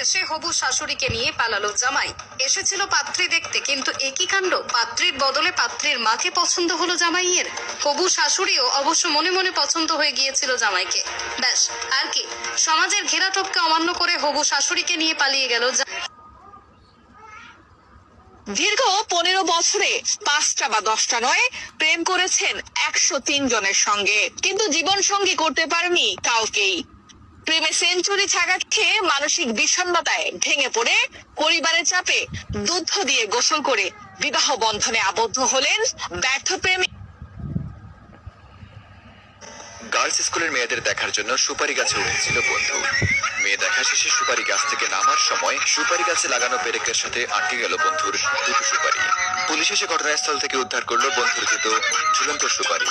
এসে হবু শাশুড়িকে নিয়ে পালালো জামাই। এসেছিল পাত্রী দেখতে, কিন্তু একই কাণ্ড, পাত্রীর বদলে পাত্রীর মাকে পছন্দ হলো জামাইয়ের। হবু শাশুড়িও অবশ্য মনে মনে পছন্দ হয়ে গিয়েছিল জামাইকে। ব্যাস, আর কি, সমাজের ঘেরাটোপকে অমান্য করে হবু শাশুড়িকে নিয়ে পালিয়ে গেল। দীর্ঘ 15 বছরে 5টা বা 10টা নয়, প্রেম করেছেন 103 জনের সঙ্গে, কিন্তু জীবন সঙ্গী করতে পারেনি কাউকেই। প্রেমে সেঞ্চুরি ছাগা খেয়ে মানসিক বিষণ্ণতায় ভেঙে পড়ে পরিবারের চাপে দুধ দিয়ে গোসল করে বিবাহ বন্ধনে আবদ্ধ হলেন ব্যর্থ প্রেমী। গার্লস স্কুলের মেয়েদের দেখার জন্য সুপারি গাছে উঠেছিল বন্ধু। মেয়ে দেখা শেষে সুপারি গাছ থেকে নামার সময় সুপারি গাছে লাগানো পেরেকের সাথে আটকে গেল বন্ধুর দুটো সুপারি। পুলিশ এসে ঘটনাস্থল থেকে উদ্ধার করলো বন্ধুর দুটো ঝুলন্ত সুপারি।